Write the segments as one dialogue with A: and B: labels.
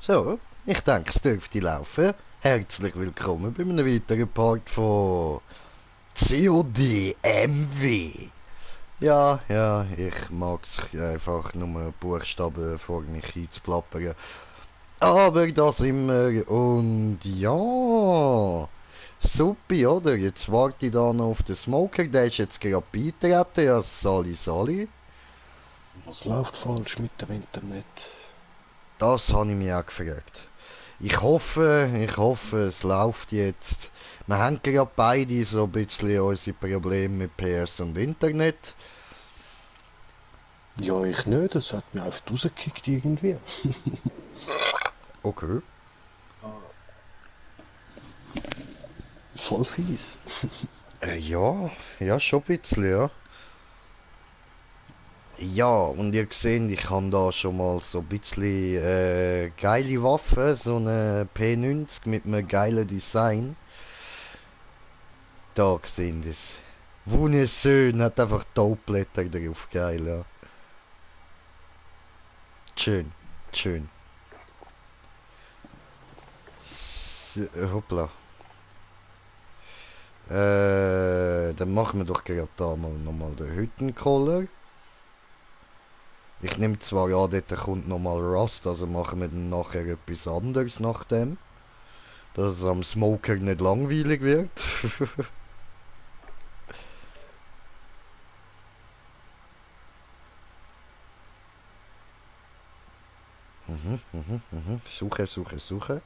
A: So, ich denke, es dürfte laufen. Herzlich willkommen bei einem weiteren Part von COD MW. Ja, ich mag es einfach nur Buchstaben vor mich einzuplappern. Aber da sind wir und ja, super, oder? Jetzt warte ich da noch auf den Smoker, der ist jetzt gerade beitreten, ja, Sali.
B: Was läuft falsch mit dem Internet?
A: Das habe ich mich auch gefragt. Ich hoffe, es läuft jetzt. Wir haben gerade beide so ein bisschen unsere Probleme mit PS und Internet.
B: Ja, ich nicht, das hat mich einfach rausgekickt irgendwie.
A: Okay.
B: Voll fies.
A: Ja, schon ein bisschen, ja. Ja, und ihr seht, ich habe da schon mal so ein bisschen geile Waffe, so eine P90 mit einem geilen Design. Da gesehen das. Wunderschön, hat einfach Taubblätter drauf, geil, ja. Schön, schön. Hoppla. Dann machen wir doch gerade da mal nochmal den Hüttenkoller. Ich nehme zwar an, dort kommt nochmal Rust, also machen wir dann nachher etwas anderes nach dem. Dass es am Smoker nicht langweilig wird. Suche.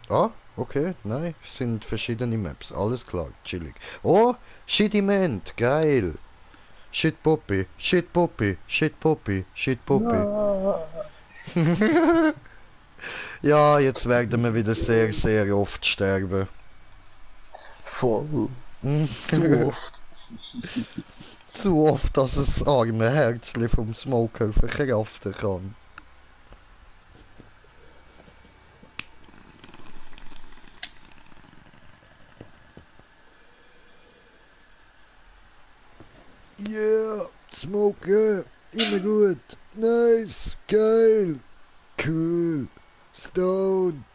A: Ah, okay, nein, es sind verschiedene Maps, alles klar, chillig. Oh, Shitiment, geil. Shit Poppy.
B: Ja.
A: Ja, jetzt werden wir wieder sehr oft sterben.
B: Voll. Zu oft.
A: Zu oft, dass es arme Herzli vom Smoker verkraften kann. Yeah, Smoker, immer gut. Nice, geil, cool, stoned.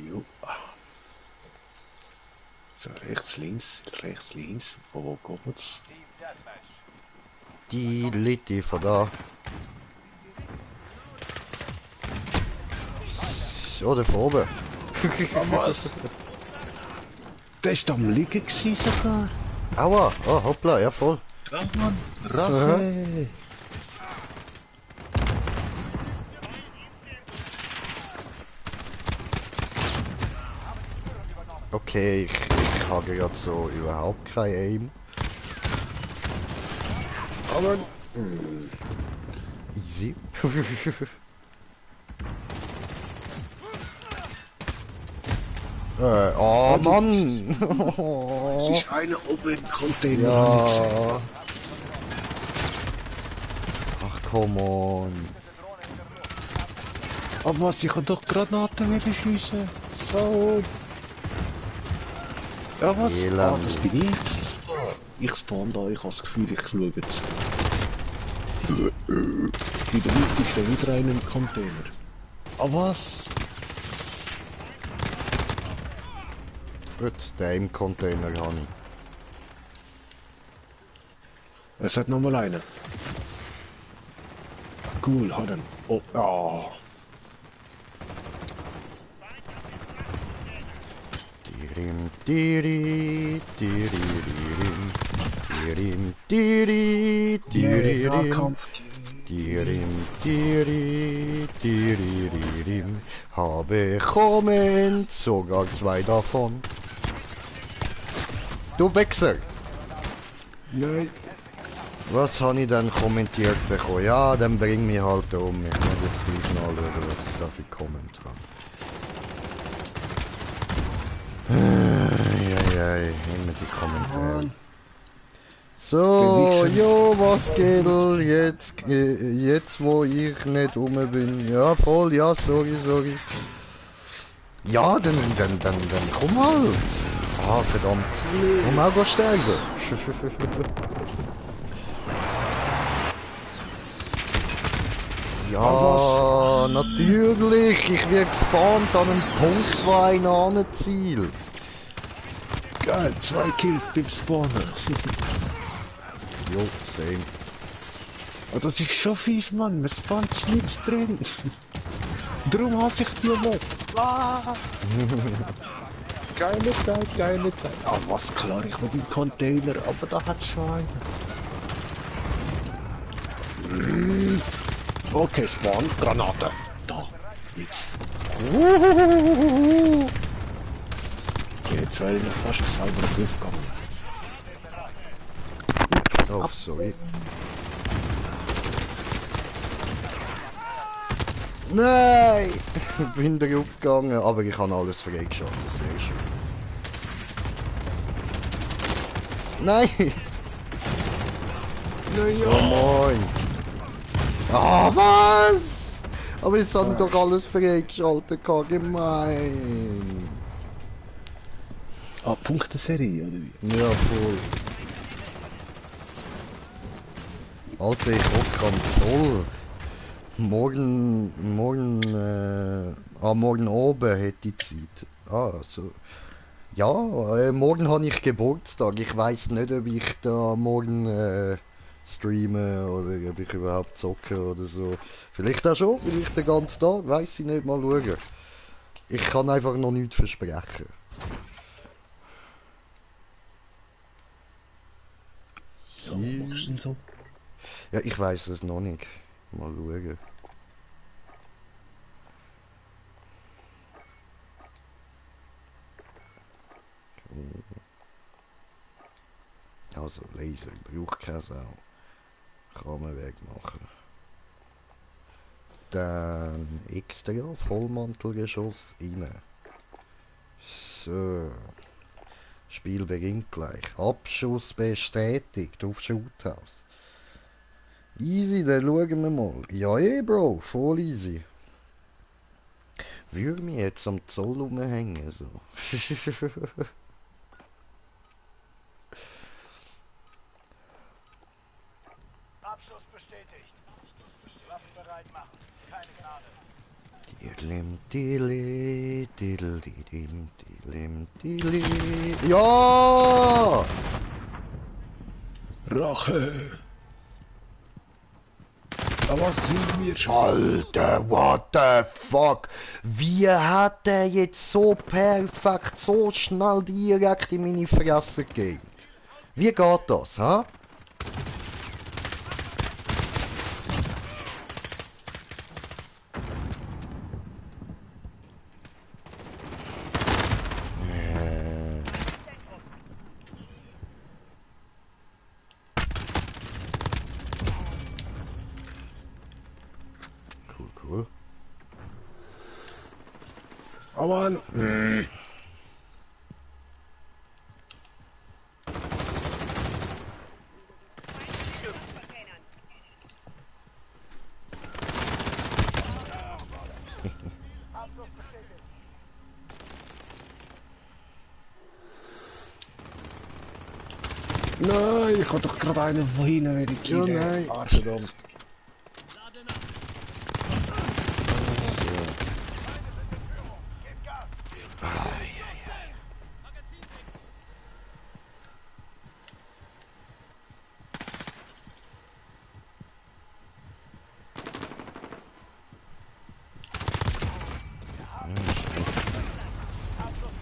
B: Jo. So, rechts, links. Von wo kommt's?
A: Die Litti von da. Oder von oben.
B: Was? Der ist am Liegen gewesen sogar.
A: Aua, oh hoppla, ja voll.
B: Mann. Rache.
A: Okay, ich habe gerade so überhaupt kein Aim.
B: Aber...
A: Easy. Oh Mann!
B: Es ist einer oben im Container.
A: Ja. Ach, come on.
B: Aber was, ich kann doch Granaten wieder schiessen. So. Ja, was?
A: Elend.
B: Ah, das bin ich jetzt. Ich spawn da, ich habe das Gefühl, ich schaue jetzt. In der Mitte ist da wieder einer im Container. Ah, was?
A: Gut, der im Container habe ich.
B: Es hat nochmal einen. Cool, hat ihn. Oh, ja.
A: Habe kommen, sogar zwei davon. Du Wichser!
B: Nein.
A: Was habe ich dann kommentiert bekommen? Ja, dann bring mich halt um. Ich muss jetzt gleich mal schauen, was ich da für Comment habe. Eieiei, immer die Kommentare. So, jo, was geht? Jetzt wo ich nicht rum bin. Ja, voll, ja, sorry. Ja, dann komm halt. Ah, verdammt. Warum auch gehen sterben? Ja, natürlich. Ich werde gespawnt an einem Punkt, wo einer anzielt.
B: Geil, 2 Kills beim Spawnen.
A: Jo, same.
B: Oh, das ist schon fies, Mann. Man spawnt nichts drin. Darum hasse ich die Mob. Ah. Geile Zeit, geile Zeit. Ah, was klar, ich will den Container, aber da hat's schon einen. Okay, Spawn, Granate. Da, jetzt. Jetzt wäre ich noch fast selber aufgegangen.
A: Oh, sorry. Nein! Ich bin da aufgegangen, aber ich habe alles freigeschaltet, sehr schön. Nein!
B: Naja.
A: Oh moin! Ah, was? Aber jetzt habe ich doch alles freigeschaltet, gemein!
B: Ah, Punkteserie, oder wie?
A: Ja, voll. Alter, ich hocke am Zoll. Morgen oben hätte ich Zeit. Ah, so. Ja, morgen habe ich Geburtstag. Ich weiß nicht, ob ich da morgen streame oder ob ich überhaupt zocke oder so. Vielleicht auch schon, vielleicht den ganzen Tag, weiß ich nicht, mal schauen. Ich kann einfach noch nichts versprechen.
B: Ja, was machst du denn so?
A: Ja, ich weiß es noch nicht. Mal schauen. Also Laser, braucht keine Sau. Kann man wegmachen. Dann extra Vollmantelgeschoss rein. So. Spiel beginnt gleich. Abschuss bestätigt auf Shoothouse. Easy, dann schauen wir mal. Ja, Bro, voll easy. Würde mich jetzt am Zoll rumhängen, so.
C: Abschuss bestätigt. Waffen bereit machen. Keine Gnade.
A: Ja!
B: Rache! Aber sind wir schon?
A: Alter, what the fuck? Wie hat der jetzt so perfekt, so schnell direkt in meine Fresse gegeben? Wie geht das, ha? Cool.
B: Oh Mann! Nein, ich hab doch gerade einen von hinten wieder
A: Ja,
B: killen.
A: nein,
B: Arsch.
A: verdammt.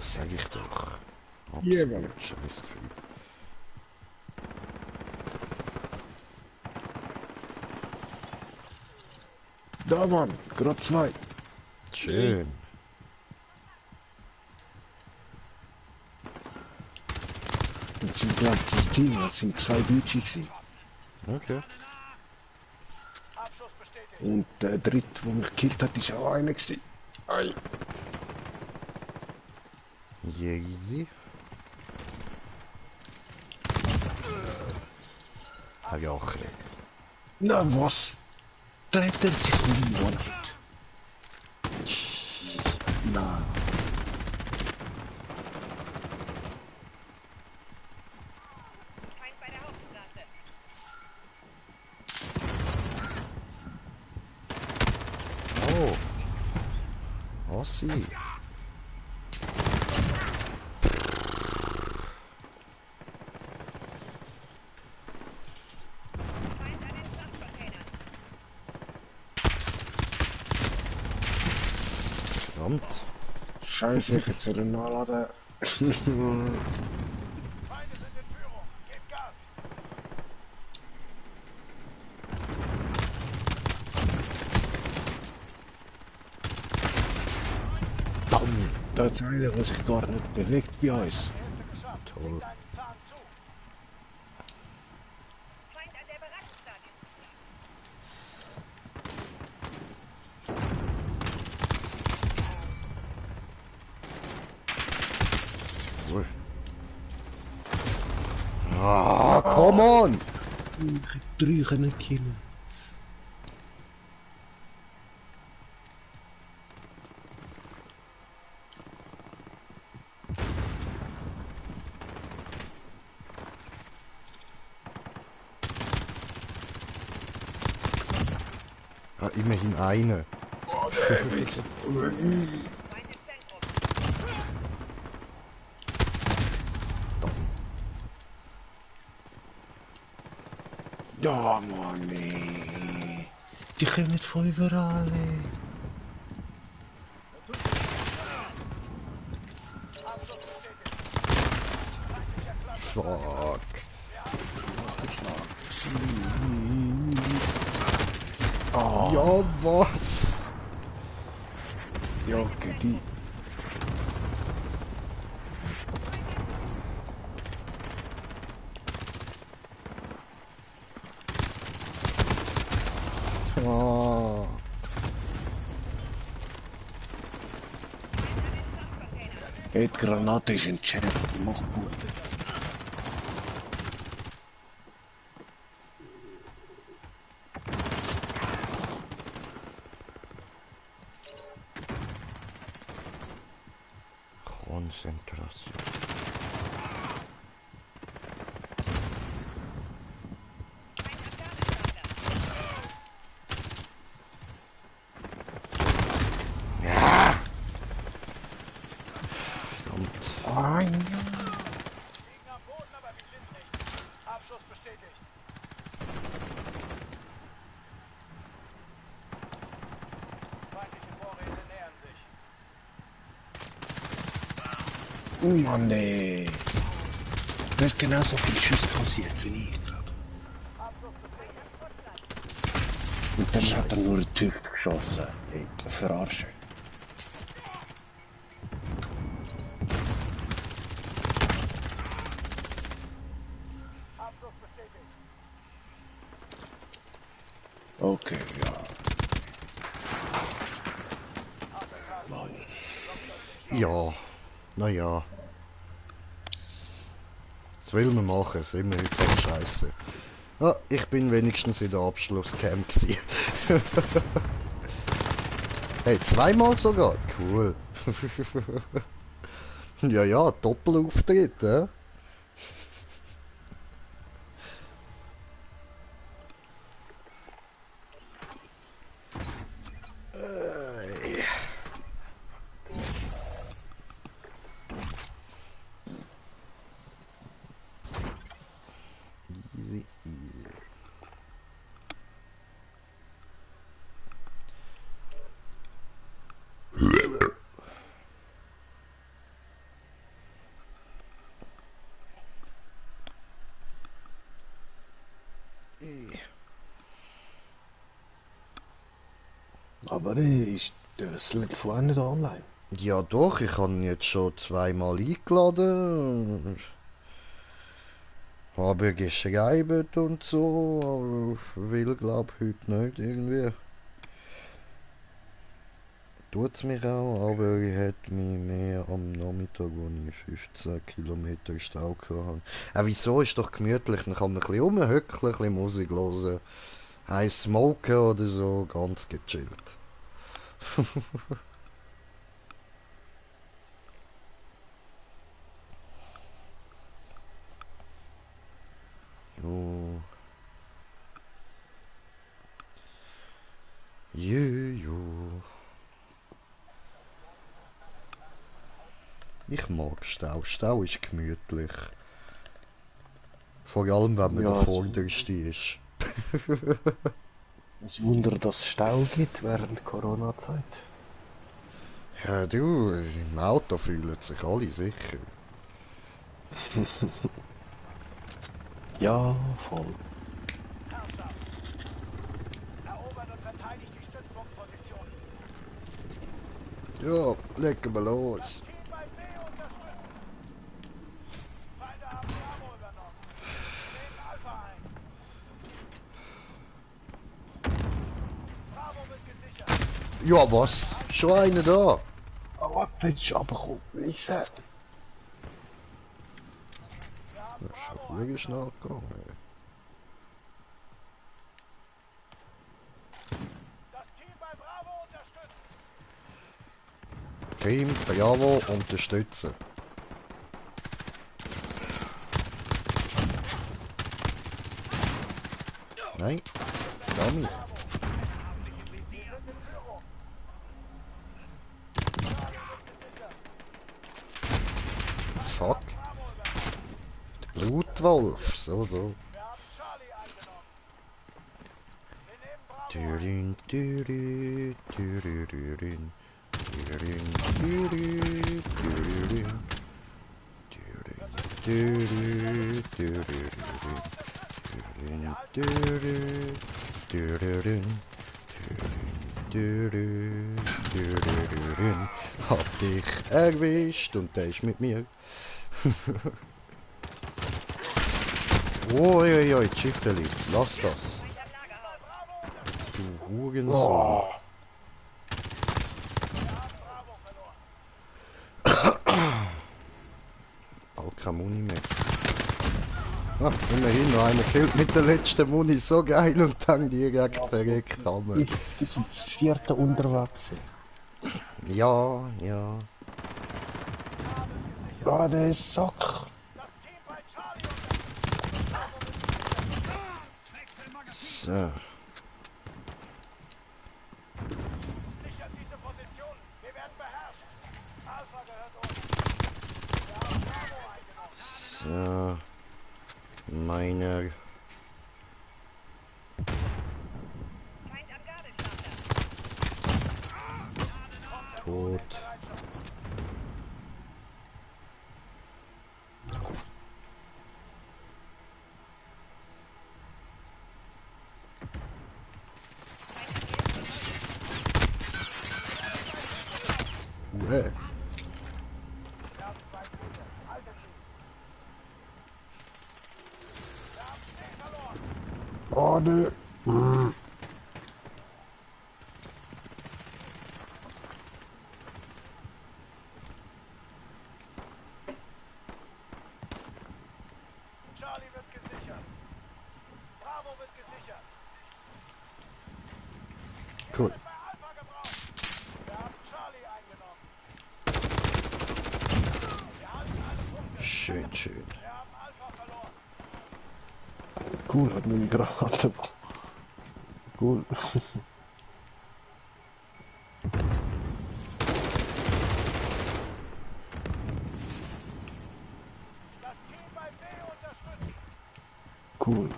A: Sag ich doch.
B: Ja,
A: Absolut
B: Mann.
A: scheiß Gefühl.
B: Da, Mann, gerade 2.
A: Schön.
B: Das sind gleich das Team, das sind 2 Deutsche gewesen.
A: Okay.
C: Abschuss bestätigt.
B: Und der dritte, der mich gekillt hat, ist auch einer gewesen. Ei.
A: Easy. Hab ich auch.
B: Na was? Da hätte er sich nie One-Hit. Na.
A: Was ich? Verdammt.
B: Scheiße, ich jetzt wieder nachladen.
C: Feinde sind in Führung. Gebt Gas.
A: Bam.
B: Da ist einer, der sich gar nicht bewegt bei uns.
C: Hälfte geschafft.
A: Toll.
C: Leg deinen Zahn zu.
D: Feind an der Barackstadt.
A: Cool. Ah, come on!
B: Ich hab 3 können killen.
A: Ah, immerhin eine.
D: Feind im Zentrum.
B: Ja, Mann, nee. Die kommen nicht von überall, ey.
C: Abschluss bestätigt.
A: Fuck.
B: Oh,
A: Ja, was?
B: ja, okay, die.
A: Ah.
B: Ey, die Granate ist entschärft, mach gut.
A: Konzentration. Ja! Verdammt.
B: Ah, ja.
C: Liegen am Boden, aber wir sind nicht. Abschuss bestätigt. Feindliche Vorräte nähern sich.
B: Oh Mann, ey. Du hast genauso viel Schuss kassiert wie ich gerade.
C: Abschluss bestätigt.
B: Und dann hat er nur die Hüfte geschossen. Ey, verarschen.
C: Abschluss bestätigt.
B: Okay, ja. Mann.
A: Ja, naja. Was will man machen? Sind wir heute keine Scheiße. Ah, ich bin wenigstens in der Abschlusscamp gsi. Hey, zweimal sogar? Cool. Ja, ja, Doppelauftritt, eh? Easy, easy.
B: Aber das liegt vorher nicht online.
A: Ja doch, ich habe ihn jetzt schon zweimal eingeladen. Habe geschrieben und so, aber will glaub heute nicht irgendwie. Tut's mich auch, aber ich hätte mich mehr am Nachmittag, wo ich 15 Kilometer Stau hatte. Wieso, ist doch gemütlich, dann kann man ein bisschen rumhöckeln, ein bisschen Musik hören, heiß smoken oder so, ganz gechillt. Jo. Jo. Ich mag Stau. Stau ist gemütlich. Vor allem, wenn man
B: Ja,
A: der
B: es-
A: Vorderste ist.
B: Ein Wunder, dass es Stau gibt während Corona-Zeit.
A: Ja, du, im Auto fühlen sich alle sicher.
B: Ja, voll.
C: Herrschaft. Erobert und verteidigt die Stützpunktposition.
A: Ja, legen wir
C: Das
A: los.
C: Team bei B unterstützen. Feinde haben Bravo übernommen. Nehmen Alpha ein. Bravo wird gesichert.
A: Ja, was? Schon einer da?
B: Oh, warte, jetzt ist abgekommen. Ich
C: Wir haben
A: Das ist
C: Bravo
A: schon wirklich schnell gegangen.
C: Das Team bei Bravo unterstützt.
A: Team, Bravo, unterstützen. Nein, Dummy. Fuck. Der Blutwolf, so.
C: Wir haben Charlie eingenommen. Wir nehmen Bravo.
A: Dürin, dürin, dürin, dürin, dürin, dürin, dürin, dürin, dürin, dürin, dürin, dürin, dürin. Hab dich erwischt und der ist mit mir. Uiuiui, Schiffeli, lass das. Du Hurensohn.
B: Oh,
A: Bald keine Muni mehr. Ah, immerhin noch einer killt mit der letzten Muni, so geil und dann direkt verreckt haben.
B: ich bin das vierte unterwegs.
A: Ja, ja.
B: Ah, der ist Sack.
C: Das Team bei Charlie unterstützt.
A: So.
C: Sichert diese Position. Wir werden beherrscht. Alpha gehört uns. Wir haben Bravo eingenommen.
A: So. Meiner.
D: Feind am Gabelstapler.
A: Tot.
C: Wir
A: Hey.
C: haben zwei Brüder. Haltet sie. Wir haben C verloren.
B: Oh, ne.
C: Charlie wird gesichert. Bravo wird gesichert.
A: Cool.
C: Wird bei Alpha gebraucht. Wir haben Charlie eingenommen. Wir halten alle Punkte.
A: Schön, schön.
C: Wir haben Alpha verloren.
B: Cool, hat mich gerade. Cool.
C: Das Team bei B unterstützt.
B: Cool.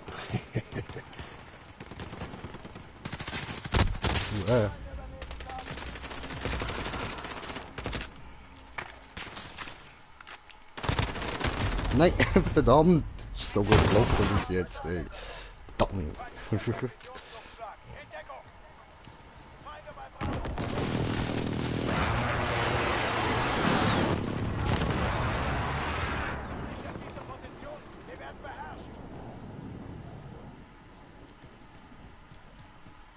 A: Nein, verdammt. Ist so gut gelaufen bis jetzt, ey. Verdammt.
C: Positionsumschlag. In Deckung. Feinde bei Bravo. Sichert diese Position. Wir werden beherrscht.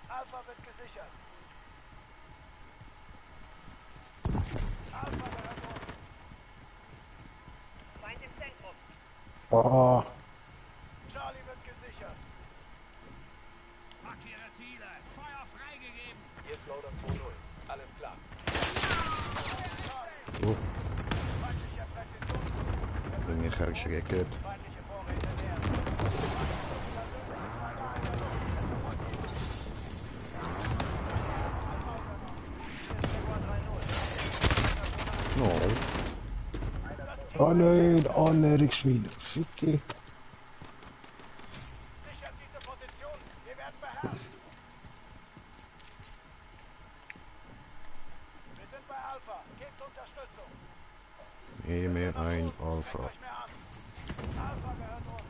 C: Alpha wird gesichert. Alpha gehört uns.
D: Feind im Zentrum.
B: Oh,
C: Charlie wird gesichert.
E: Markiere Ziele. Feuer freigegeben.
C: Hier Floater 2-0. Alles klar.
A: Oh,
C: Feindlicher Präzision.
A: bin mich erschreckt.
C: Feindliche Vorräte leer.
A: No.
B: Oh nein, Annäherungsmine. Ficki.
C: Sichert diese Position. Wir werden beherrscht. Wir sind bei Alpha. Gebt Unterstützung.
A: Nehme ein Alpha.
C: Euch mehr an. Alpha gehört uns.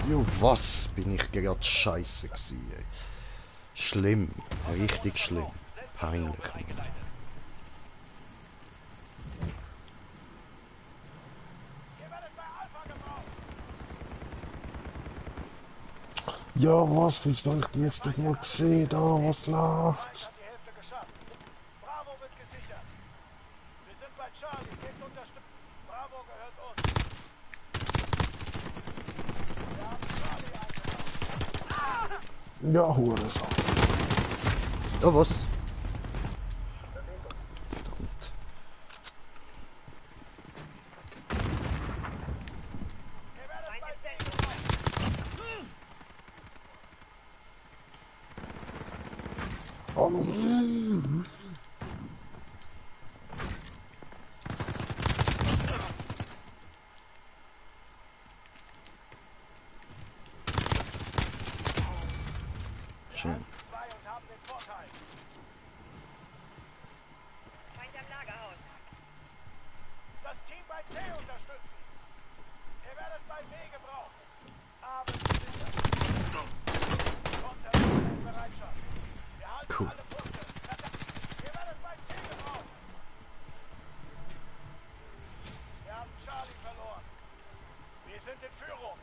A: Jo, was bin ich gerade scheiße gewesen, ey. Schlimm, richtig schlimm. Peinlich. Mann.
C: Ihr werdet bei Alpha gebraucht.
B: Ja, was? Wie soll ich die jetzt nicht mal gesehen? Da, was
C: Feind
B: läuft?
C: hat die Hälfte geschafft. Bravo wird gesichert. Wir sind bei Charlie. Gebt Unterstützung. Bravo gehört uns. Wir haben Charlie eingenommen.
B: Ja, Hurensohn.
A: Oh, was? Verdammt.
C: Ihr werdet
D: Feind
C: bei
D: im
C: B
D: Zentrum.
B: Oh,
A: Schön.
C: 2 und haben den Vorteil.
D: Feind am Lagerhaus.
C: Das Team bei C unterstützen. Ihr werdet bei B gebraucht. Abend gesichert. Konzentration in Bereitschaft. Wir halten
A: Cool.
C: alle Punkte. Ihr werdet bei C gebraucht. Wir haben Charlie verloren. Wir sind in Führung.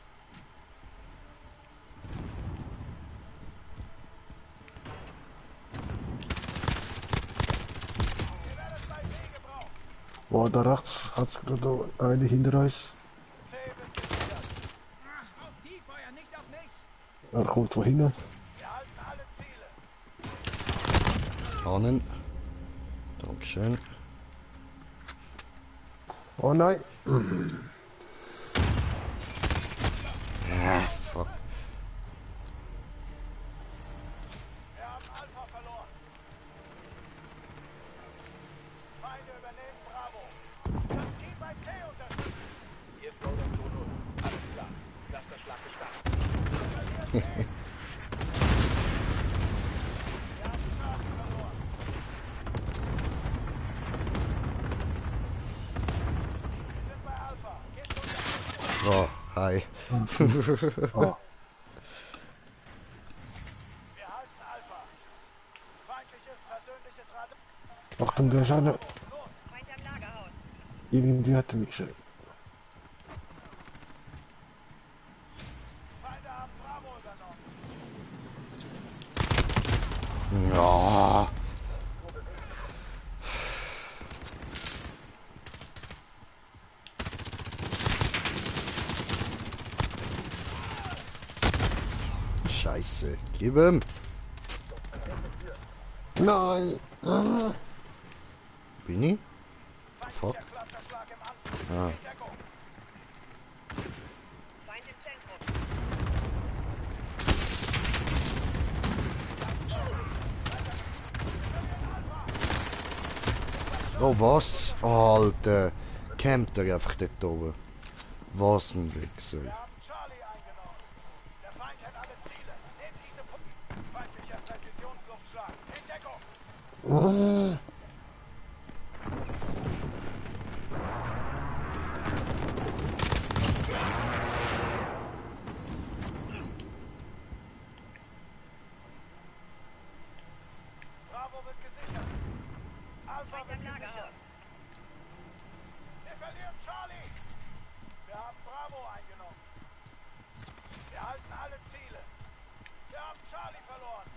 C: Ihr werdet bei B gebraucht.
B: boah, da rechts hat's gerade eine hinter uns.
C: C wird gesichert.
E: Auf die Feuer, nicht auf mich!
B: Er kommt wohin?
C: Wir halten alle Ziele.
A: Ahnen. Dankeschön.
B: Oh nein.
A: Ah, fuck.
C: Wir haben Alpha verloren. Feinde übernehmen Bravo. Das Team bei C unterstützt.
F: Hier ist Roland Solo. Alles klar. Clusterschlag gestartet.
C: Wir haben Charlie verloren. Wir sind bei Alpha. Gebt Unterstützung.
A: Oh, hi.
B: Oh,
C: Wir halten Alpha. Feindliches persönliches Radar.
B: Achtung, der ist einer.
C: Los,
D: Feind am Lagerhaus.
B: Irgendwie hat er mich gesehen.
C: Feinde haben Bravo übernommen.
A: Ja. Scheiße. Gib ihm.
B: Nein. Ah.
A: Bin ich? Fuck.
C: Feindlicher Clusterschlag im Anflug.
A: Ah.
C: In Deckung.
D: Feind im Zentrum.
A: Oh, was? Alter. Campt er einfach dort oben. Was ein Wichser.
C: Wir haben Charlie eingenommen. Der Feind hat alle Ziele. Nehmt diese Punkte. Feindlicher Präzisionsluftschlag. In Deckung.
B: Ah.
C: Bravo wird gesichert. Alpha
D: Feind
C: wird
D: am
C: gesichert.
D: Lagerhaus.
C: Wir verlieren Charlie. Wir haben Bravo eingenommen. Wir halten alle Ziele. Wir haben Charlie verloren.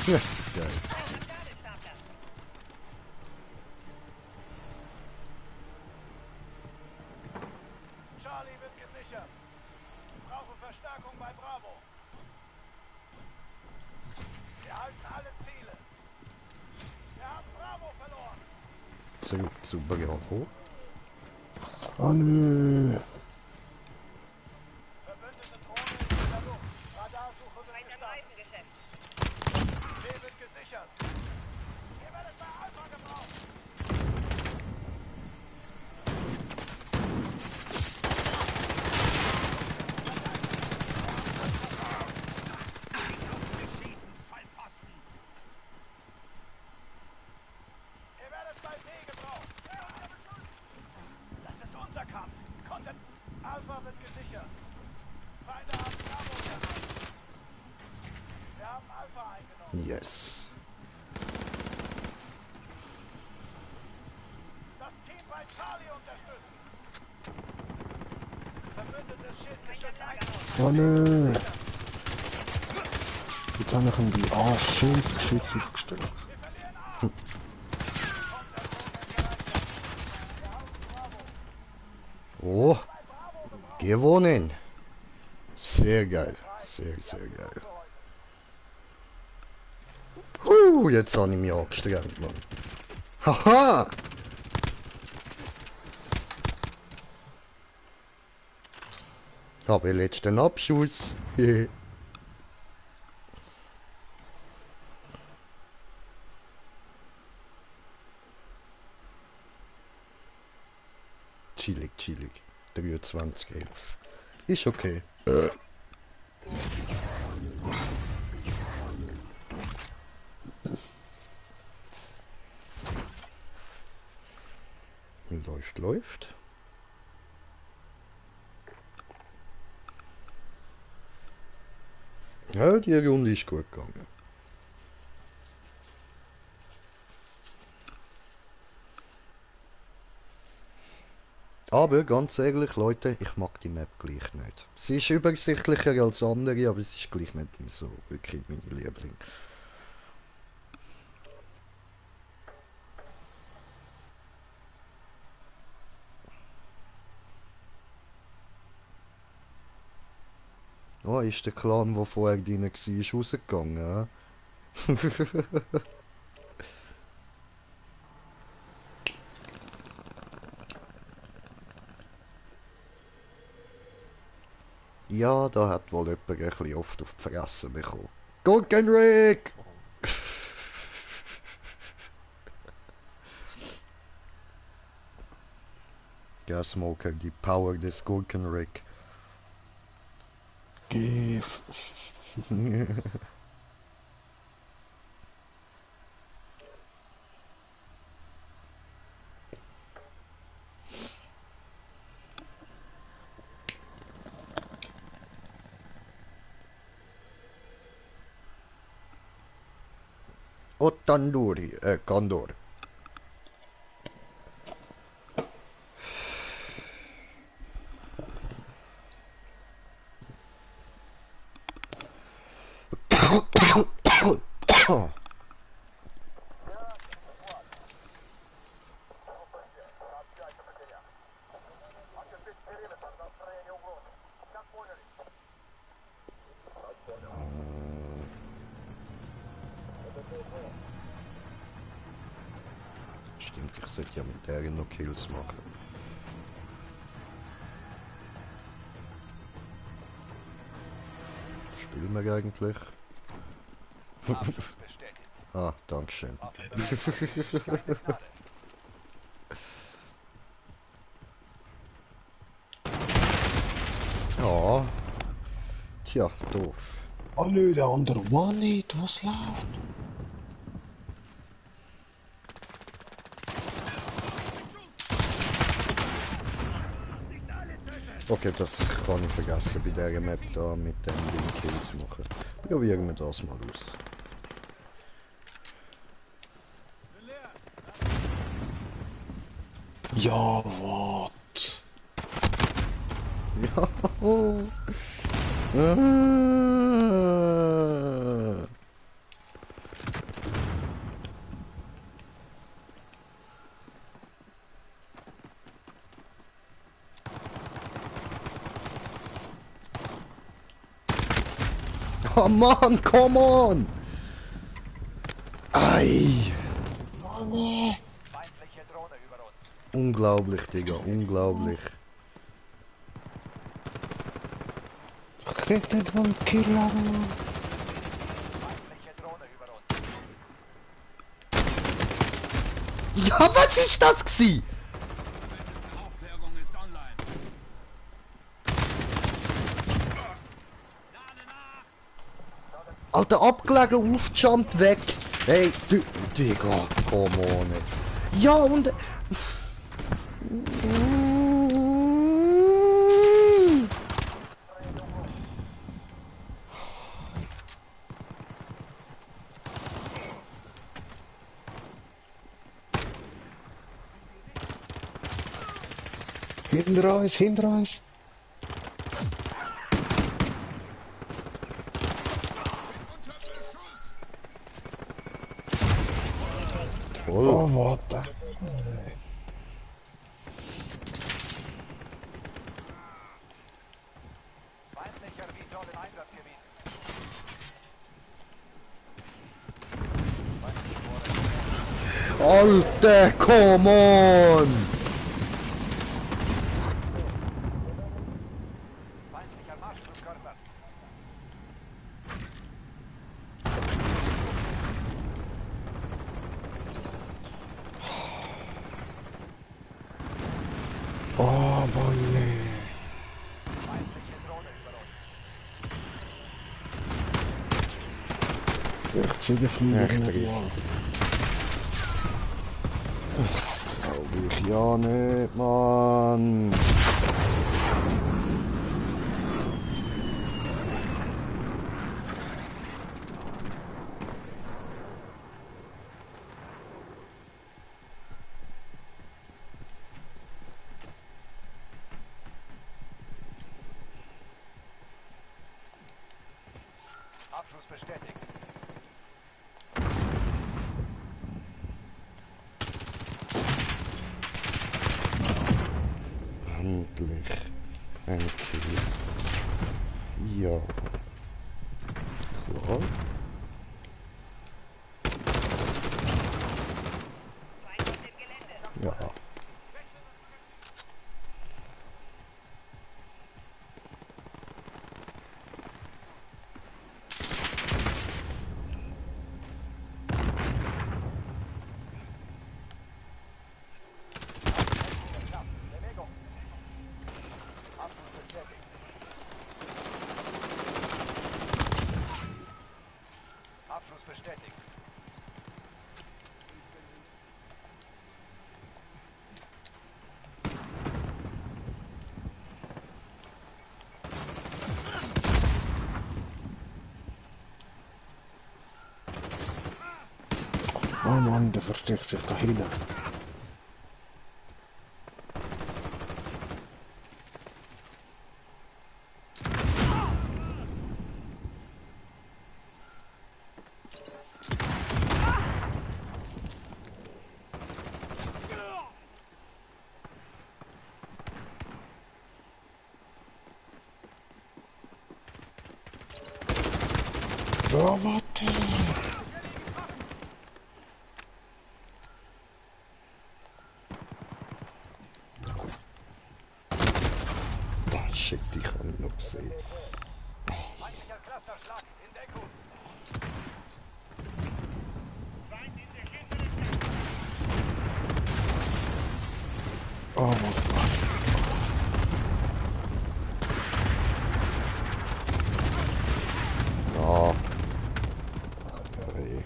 A: Ja, geil.
D: Feind am Gabelstapler.
C: Charlie wird gesichert. Brauche Verstärkung bei Bravo. Wir halten alle Ziele. Wir haben Bravo verloren.
A: Super angekommen.
B: Oh nö.
C: Verbündete Drohne ist in der Luft. Radarsuche wird
D: Feind am
C: gestartet.
D: Reifengeschäft.
C: C wird gesichert. Ihr werdet bei Alpha gebraucht. Ihr werdet bei D gebraucht. Das ist unser Kampf. Konzept. Alpha wird gesichert. Feinde haben Bravo erreicht. Wir haben Alpha eingenommen.
A: Yes.
C: Das Team bei Charlie unterstützen. Verbündetes Schildgeschütz eingenommen.
B: Oh nö. Jetzt habe ich ihm die schönes Geschütz aufgestellt.
C: Wir verlieren A.
A: Oh, gewonnen. Sehr geil. Sehr, sehr geil. Jetzt habe ich mich angestrengt, Mann. Haha! Habe ich letzten Abschuss. Chillig, chillig. 23,11. Ist okay. Läuft, läuft. Ja, die Runde ist gut gegangen. Aber ganz ehrlich, Leute, ich mag die Map gleich nicht. Sie ist übersichtlicher als andere, aber es ist gleich nicht so wirklich meine Liebling. Oh, ist der Clan, der vorher drin war, rausgegangen? Ja, da hat wohl jemand ein bisschen oft auf die Fresse bekommen. Gurkenrick! Gasmoker, die Power des Gurkenrick.
B: Gif.
A: O Tandoori, Condor. Stimmt, ich sollte ja mit der noch Kills machen. Spielen wir eigentlich?
F: Abschuss bestätigt.
A: Ah, dankeschön.
F: Waffe bereit. Keine Gnade.
A: Ja. Tja, doof.
B: Oh nö, der andere war nicht. Was läuft?
A: Okay, das kann ich vergessen bei dieser Map da mit dem Kills machen. Probieren wir das mal aus.
B: Ja, what?
A: Ja. Ah. Oh Mann, come on! Ei! Unglaublich, Digga, unglaublich.
B: Ich krieg nicht mal einen Kill an.
C: Feindliche Drohne über uns.
A: Ja, was ist das gsi?
E: Aufklärung ist online.
A: Alter, abgelegen, aufgejumpt, weg. Hey, du, Digga, komm on. Ja, und...
B: Hinter uns, hinter uns.
A: Voll.
B: Oh, warte.
C: Feindlicher Vitol im Einsatzgebiet.
A: Alter, come on!
C: Feindlicher Marschflugkörper.
B: Oh, Mann, nee.
C: Feindliche Drohne über uns.
B: Ich zieh den Flieger
A: Echt
B: nicht
A: richtig.
B: mal.
A: Glaub ich ja nicht, Mann.
C: Abschuss bestätigt.
A: Endlich. Endlich. Ja. Klar.
D: Feind auf dem Gelände.
A: Ja.
C: Bewegung. Abschuss bestätigt. Abschuss bestätigt.
B: Oh Mann, der versteckt sich da hinten. Oh, warte.
A: Ah, shit, die kann ich noch sehen.
C: Feindlicher Clusterschlag in Deckung.
B: Oh, was da?
A: Ja. Hey.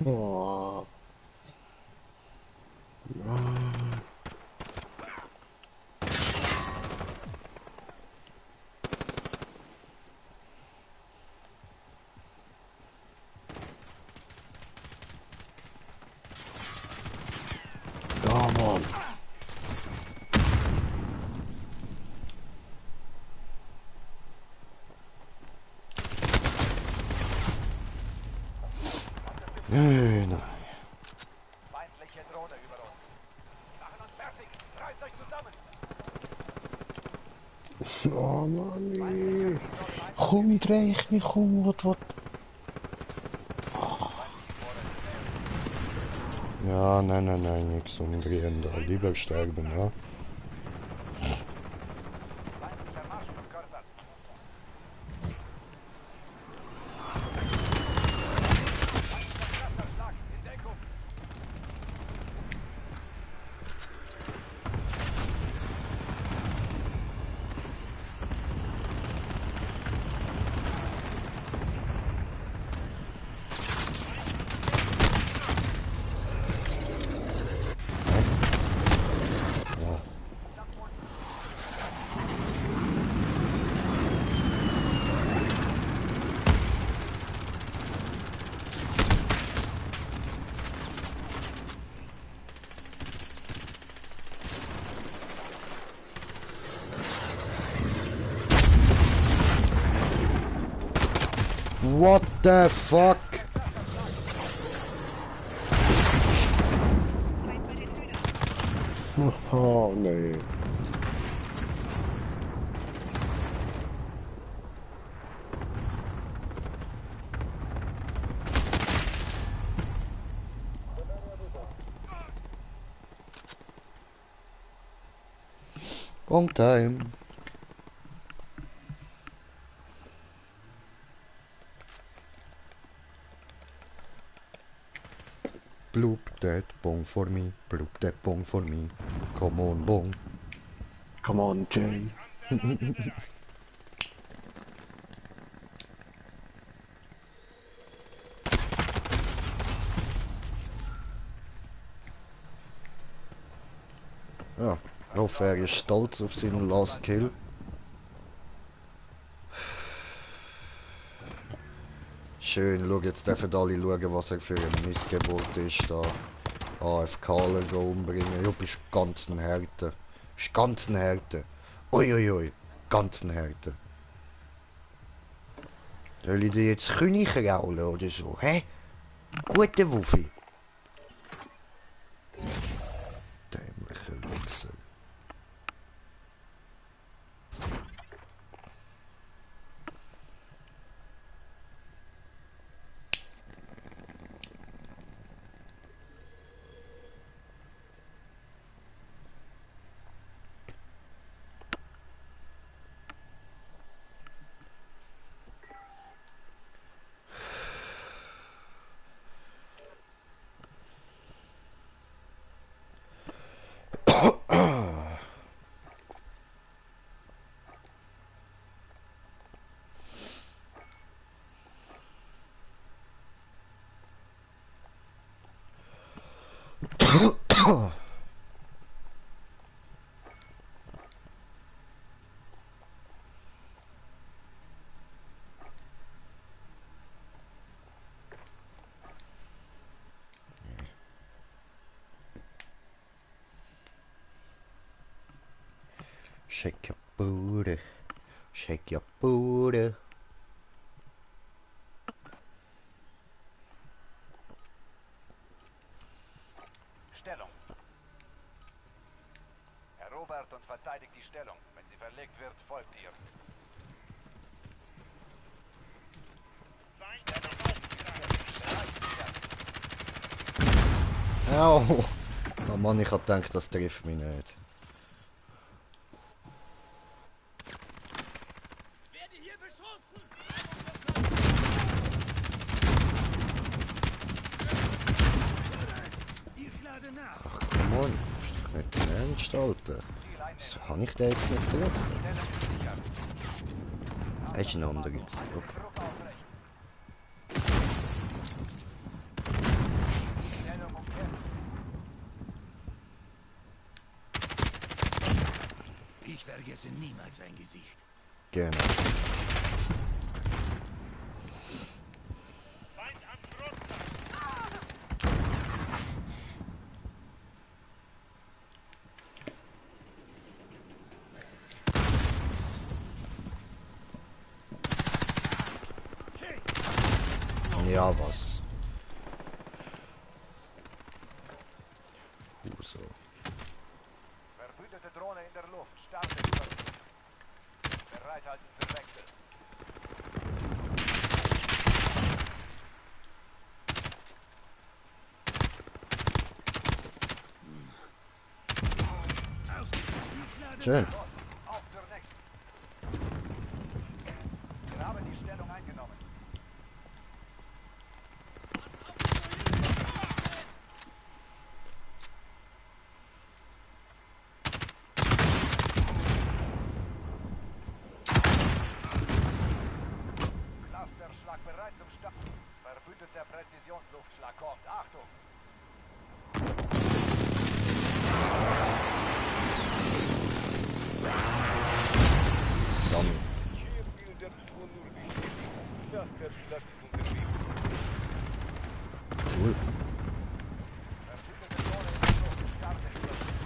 B: Oh. Ah. Ja, Mann.
A: Nein.
C: Feindliche Drohne über uns. Machen uns fertig. Reißt euch zusammen.
B: Oh Mann, nee. Komm, dreh ich mich um, was?
A: Ja, nein, nichts umdrehen da. Lieber sterben, ja.
C: Feindlicher Marschflugkörper. Clusterschlag. In Deckung.
A: What the fuck?
B: Oh nee.
A: Wrong time. Bloop that bong for me. Bloop that bong for me. Come on, bong.
B: Come on, Jay.
A: Ja, ich hoffe, er ist stolz auf seinen Last Kill. Schön, schau, jetzt dürfen alle schauen, was er für ein Missgeburt ist da. AFKler umbringen. Ja, bist ganz ein Härte. Bist ganz ein Härte. Uiuiui, ganz ein Härte. Soll ich dir jetzt König raulen oder so, hä? Gute Wuffi. Dämliche Wichser. Shake your booty, shake your booty.
C: Stellung. Erobert und verteidigt die Stellung. Wenn sie verlegt wird, folgt ihr.
A: Au! Oh Mann, ich hab gedacht, das trifft mich nicht.
E: Werde hier beschossen! Ich lade nach.
A: Ach, come on. Ist doch nicht dein Ernst, Alter. Wieso habe ich den jetzt nicht getroffen?
C: Stellung ist sicher.
A: Er ist ein anderer gewesen, okay.
C: Druck aufrecht. Stellung umkämpft.
E: Ich vergesse niemals ein Gesicht.
A: Genau. Ja, was?
C: Drohne in der Luft. Starte Überflug. Bereithalten für Wechsel.
A: Schön.
C: Auf zur nächsten. Wir haben die Stellung eingenommen. Clusterschlag bereit zum Start. Verbündeter Präzisionsluftschlag kommt. Achtung!
A: Dann. Cool.
C: Verbündete Drohne in der Luft. Starte Überflug.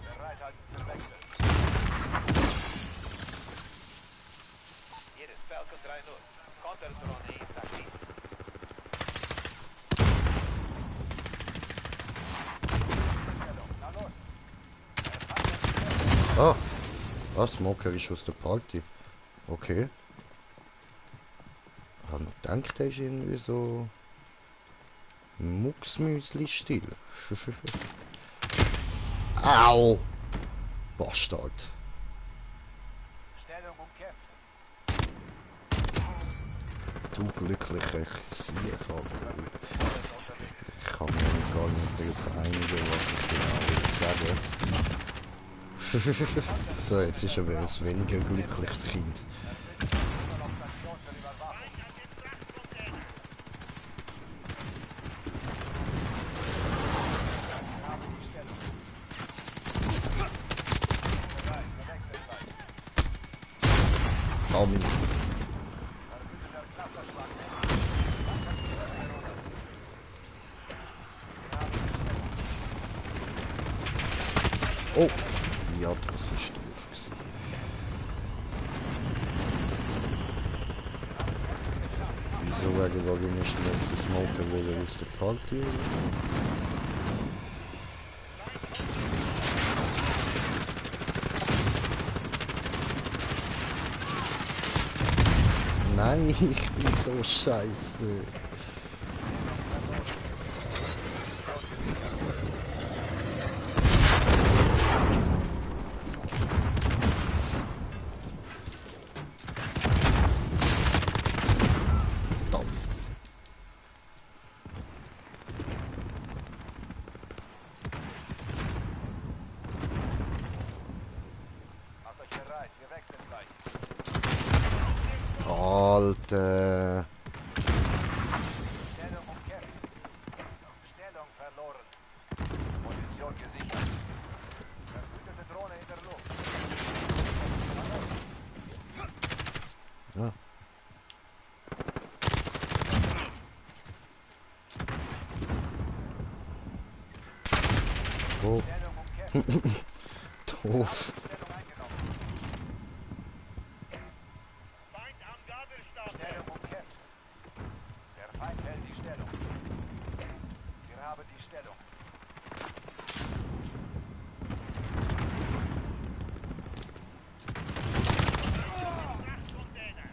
C: Bereithalten für Wechsel.
F: Hier ist Falcon 3-0. Konterdrohne ist aktiv.
C: Stellung. Na los.
A: Ah. Was? Smoker ist aus der Party. Okay. Ich habe noch gedacht, der ist irgendwie so... Mucksmüsli-Stil. Au! Bastard.
C: Stellung umkämpft.
A: Du glücklicher Sieg, Alter. Ich kann mir gar nicht darauf einigen, was ich genau will sagen. So, jetzt ist er ein weniger glückliches Kind.
C: Immer noch Station für Überwachung. Wir haben die Stellung. Bereit, wir wechseln gleich.
A: Tommy.
C: Verbündeter Clusterschlag.
A: Oh! Ja, das ist doof gewesen. Wieso warum ist denn jetzt das Smoker wieder aus der Party? Nein, ich bin so scheiße. Verdammt.
C: Macht euch bereit, wir wechseln gleich.
A: Alter.
C: Stellung umkämpft. Stellung verloren. Position gesichert. Verbündete Drohne in der Luft.
A: Ja. Oh,
C: Stellung umkämpft.
A: doof.
C: Stellung eingenommen.
D: Feind am Gabelstapel.
C: Stellung umkämpft. Der Feind hält die Stellung. Wir haben die Stellung.
D: Frachtcontainer.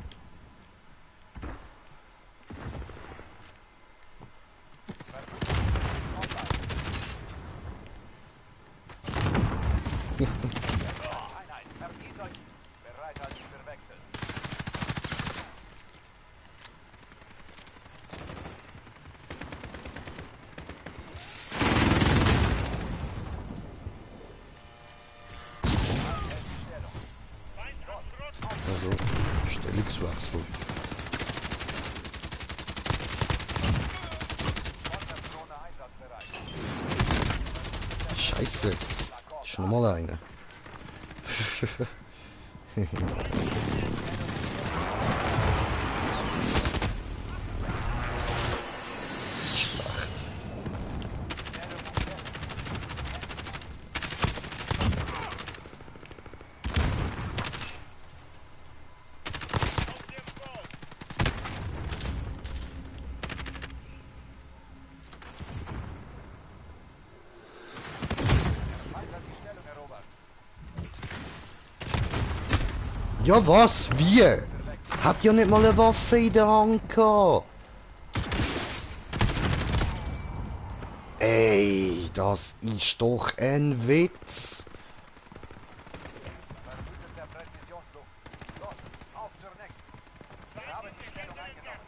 C: Einheit, verdient euch. Bereithalten für Wechsel.
D: Feind am Schrott.
A: Also, Stellungswechsel.
C: Konterdrohne einsatzbereit.
A: Scheiße. Ist noch mal eine. Schlecht.
D: Auf dem Boot.
A: Ja was? Wie? Hat ja nicht mal eine Waffe in der Hand gehabt. Ey, das ist doch ein Witz.
C: Verwütet der Präzisionsluft. Los, auf zur nächsten. Wir haben die Stellung eingenommen.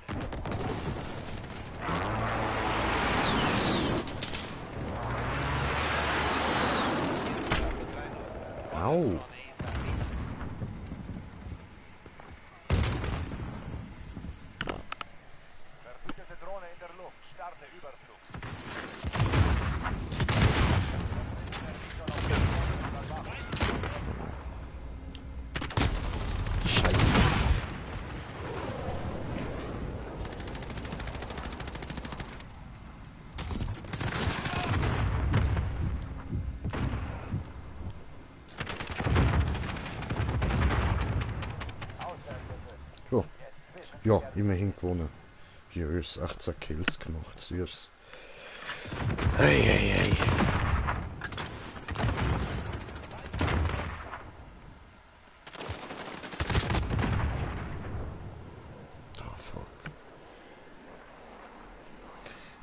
A: Au.
C: Verwütete Drohne in der Luft. Starte Überflug.
A: Scheiße. So. Ja, immerhin gewonnen. Jös, 18 Kills gemacht, süß. Ei. Ah, fuck.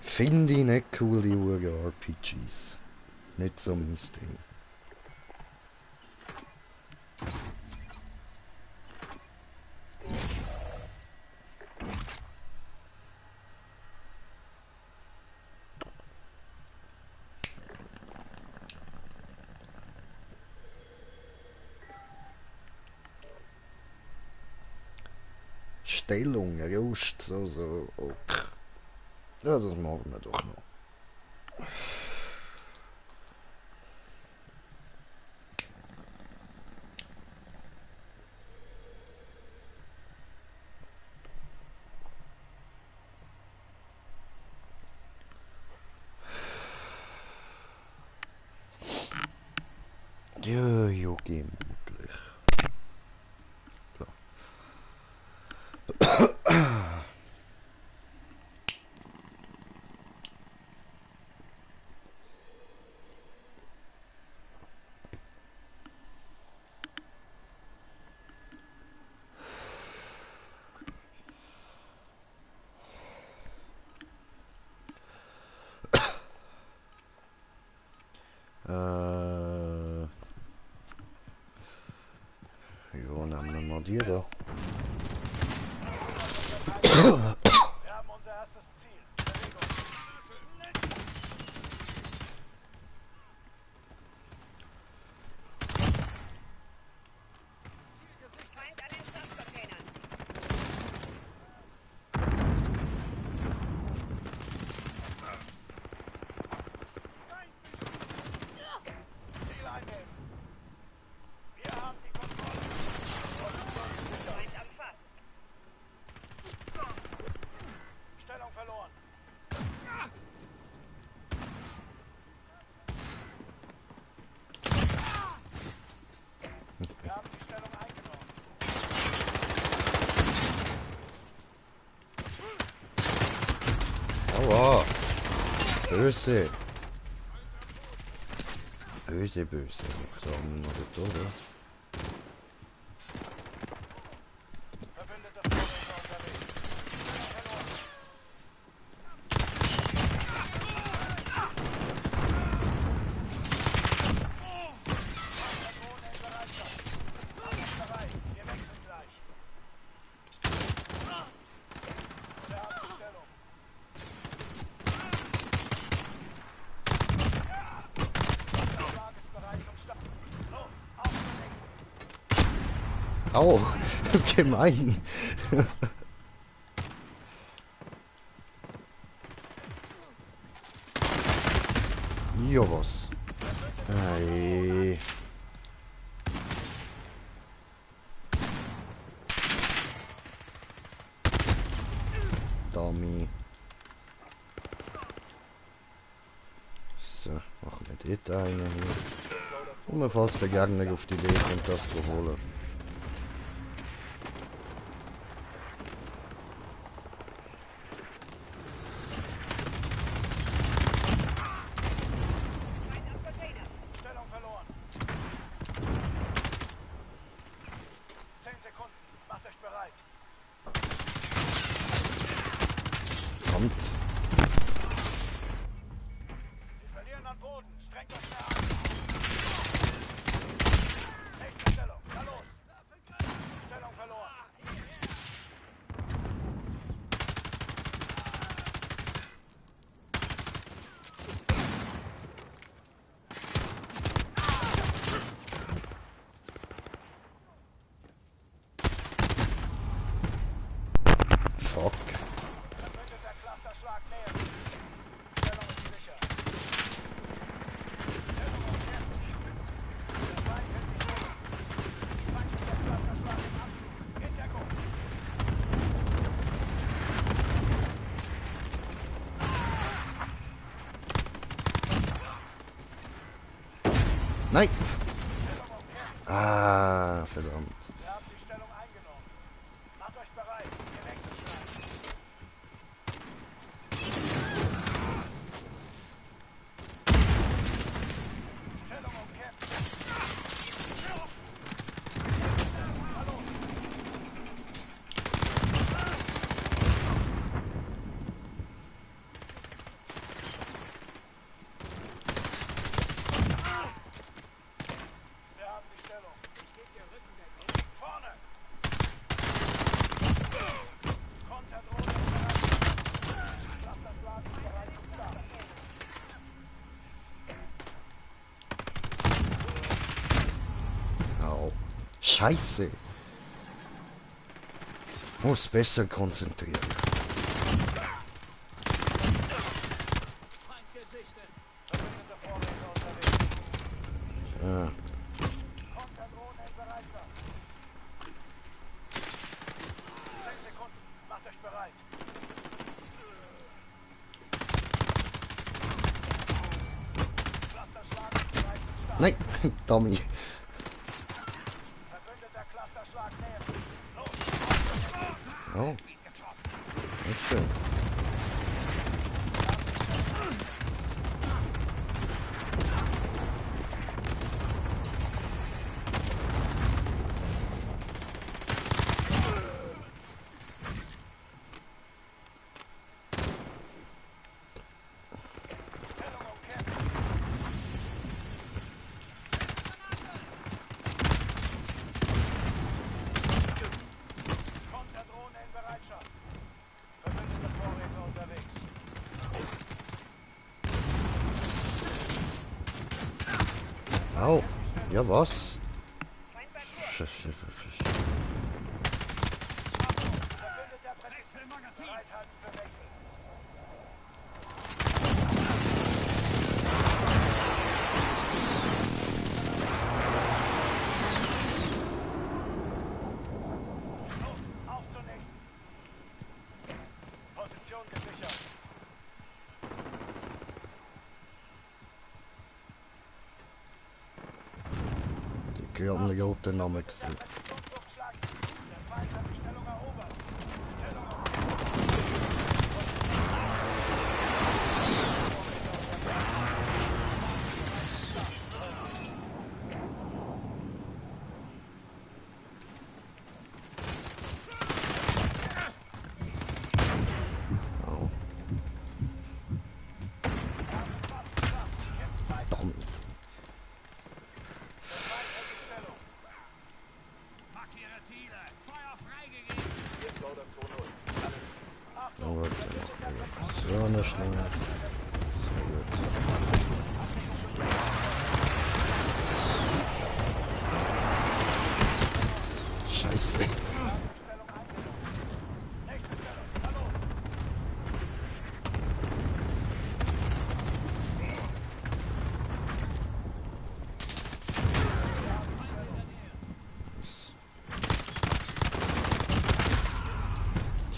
A: Finde ich nicht coole RPG. Nicht so mein Ding. Stellung, Rust, so, okay. Ja, das machen wir doch noch. Ja, gemütlich. So. Ja, nehmen wir mal die da.
C: Wir haben unser erstes Ziel. Bewegung.
G: Feind an den Stadtcontainern.
C: Ziel einnehmen. Wir haben die Kontrolle.
G: Feind am Fass.
C: Stellung verloren. Wir haben die Stellung eingenommen.
A: Aua. Böse. Böse. Da haben wir das, oder?
C: Verbündete Flotte ist unterwegs. Verloren. Drohne in Bereitschaft. Alles bereit. Wir wechseln gleich. Wir haben die Stellung. Der Schlag ist bereit zum Start. Los, auf zur nächsten.
A: Au. Gemein. Ja, was? Ei. Dummy. So, machen wir dort einen hier. Und falls der Gegner auf die Idee kommt, das zu holen.
G: Feind am Container.
C: Stellung verloren. 10 Sekunden.
A: Verdammt.
C: Wir verlieren an Boden. Strengt euch mehr an. Nächste Stellung. Na los. Stellung verloren.
A: Fuck.
C: Verbündeter Clusterschlag näher. Stellung ist sicher. Stellung umkämpft. Der Feind hält die Stellung. Feindlicher Clusterschlag im Abflug. Hintergrund.
A: Nein!
C: Stellung umkämpft.
A: Ah, verdammt.
C: Wir haben die Stellung eingenommen. Macht euch bereit. Wir wechseln schnell. Stellung umkämpft. Hallo. Wir haben die Stellung. Vorne. Konterdrohne ist bereit. Clusterschlag ist bereit zum Start.
A: Au. Scheiße. Muss besser konzentrieren.
C: Verbündete Vorräte unterwegs.
A: Ja.
C: Konterdrohne in Bereitschaft. 10 Sekunden. Macht euch bereit. Clusterschlag ist bereit zum Start.
A: Nein, Dummy.
C: Verbündeter Clusterschlag näher. Los.
A: Oh. Nicht schön.
C: Stellung umkämpft. Konterdrohne in Bereitschaft. Verbündete Vorräte unterwegs.
A: Au. Ja, was?
G: Feind bei Kurs.
C: Verbündeter Präzision. Bereithalten für Wechsel. Los, auf zur nächsten. Position gesichert.
A: Die haben einen guten Namen gesehen.
C: Präzisionsdruckschlag. Der Feind hat die Stellung erobert. Stellung
A: Au. Dummy.
E: Markiere Ziele. Feuer freigegeben.
A: Na gut, dann so eine schnell. Sehr gut. Scheiße.
C: Nächste Stellung. Na los.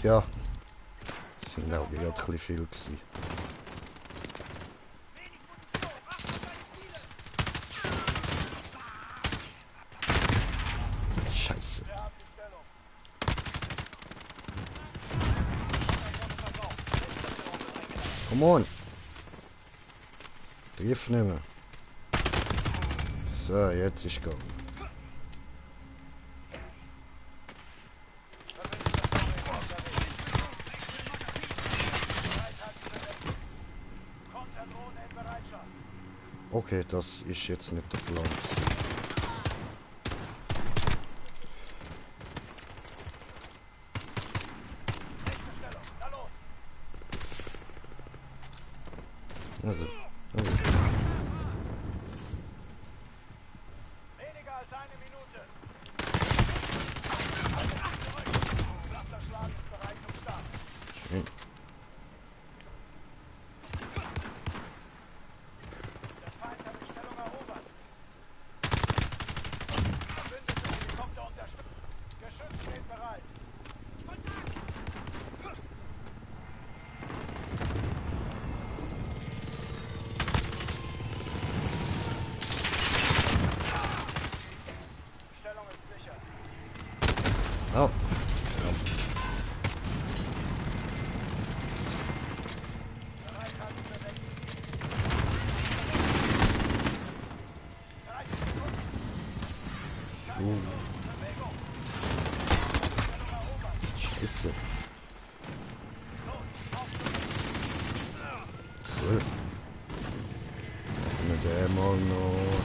A: Tja. Sind auch gerade ein bisschen viel gewesen. Scheiße.
C: Wir haben die Stellung.
A: Come on. Triff nicht mehr. So, jetzt ist gegangen. Okay, das ist jetzt nicht der Plan gewesen.
C: Nächste Stellung. Na los.
A: Also.
C: Weniger als eine Minute. Clusterschlag ist bereit zum Start.
A: Schön.
C: Der Feind hat die Stellung erobert. Verbündete Helikopter unterstützt. Geschütz steht bereit. Die Stellung ist sicher.
A: Oh.
C: Bereit halten verdeckt. 30 Sekunden. Bewegung. Stellung erobert.
A: Scheiße.
C: Los, auf
A: Cool. Können wir den mal noch...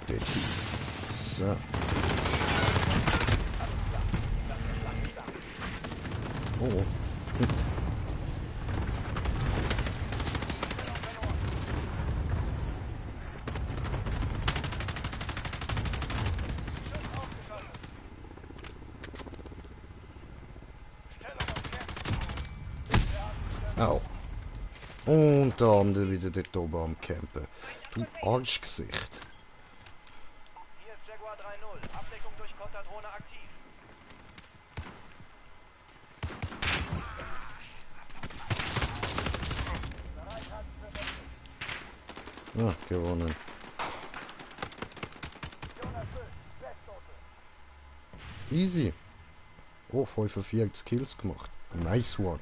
A: Dort. So. Oh.
C: Schuss ausgeschaltet. Stellung umkämpft. Wir haben die Stellung.
A: Au. Und der andere wieder dort oben am Campen. Du Arschgesicht.
F: Hier ist Jaguar 3-0. Abdeckung durch Konterdrohne aktiv.
C: Bereit halten verdeckt.
A: Ah, gewonnen.
C: Mission erfüllt. Bestnote.
A: Easy. Oh, 45 Kills gemacht. Nice one.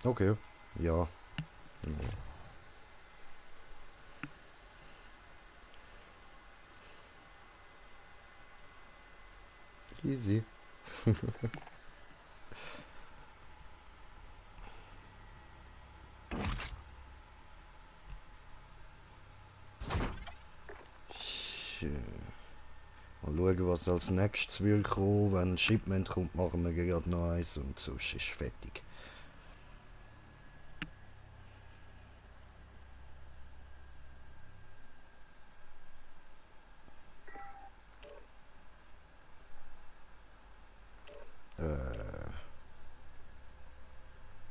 A: Okay. Ja. Easy. Schön. Mal schauen, was als nächstes will kommen. Wenn ein Shipment kommt, machen wir gerade noch eins und sonst ist fertig.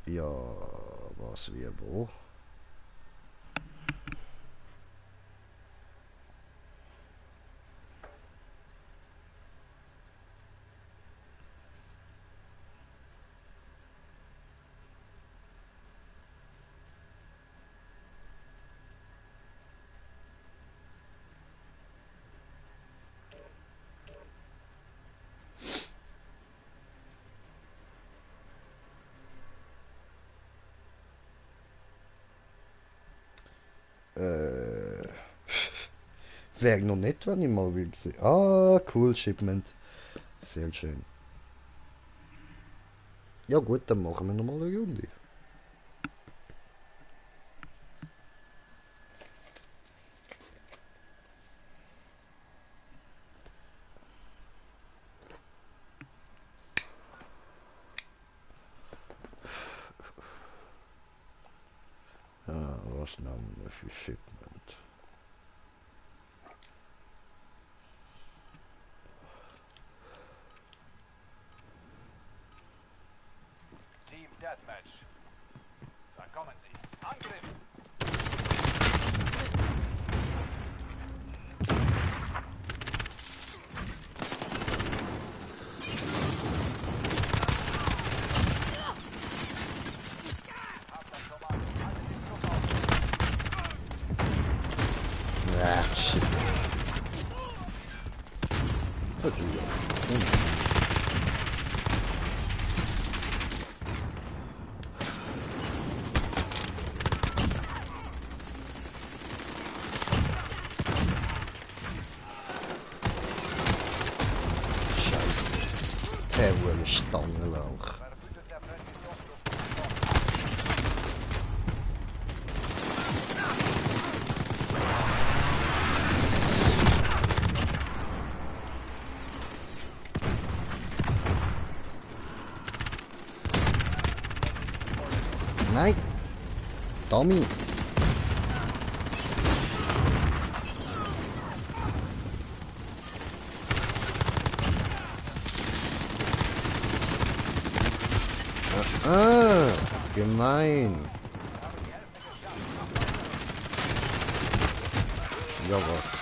A: Ja, was wie wo? Wäre noch nett, wenn ich mal will sehen. Ah, cool, Shipment. Sehr schön. Ja gut, dann machen wir noch mal eine Runde. Ja, was nehmen wir für Shipment?
C: Team Deathmatch. Dann kommen sie. Angriff! Habt das Kommando. Alle den Druck auf.
A: Ah, shit. Verdammt. Scheiße. Der wohl Stangenlauch.
C: Verbündete
A: Nein! Tommy! Ah, gemein. Ja, was?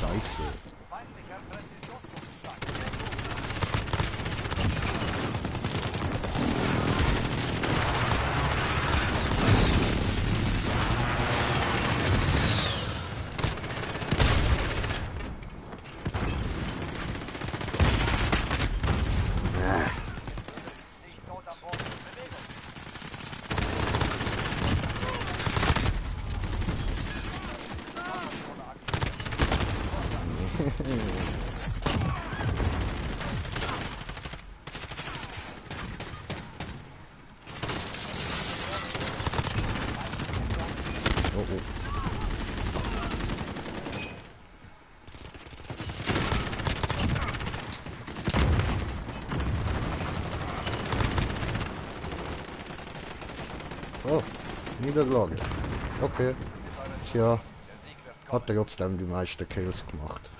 A: Scheiße. Oh, oh. Oh, Niederlage. Okay. Tja, hat er trotzdem die meisten Kills gemacht.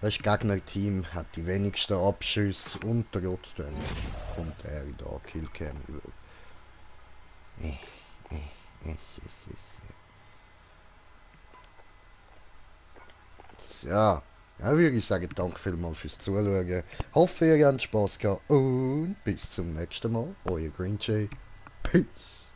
A: Das Gegnerteam hat die wenigsten Abschüsse und trotzdem kommt er in der Killcam über. Ja, würde ich sagen, danke vielmals fürs Zuschauen. Hoffe, ihr habt Spaß gehabt und bis zum nächsten Mal. Euer Green Jay. Peace.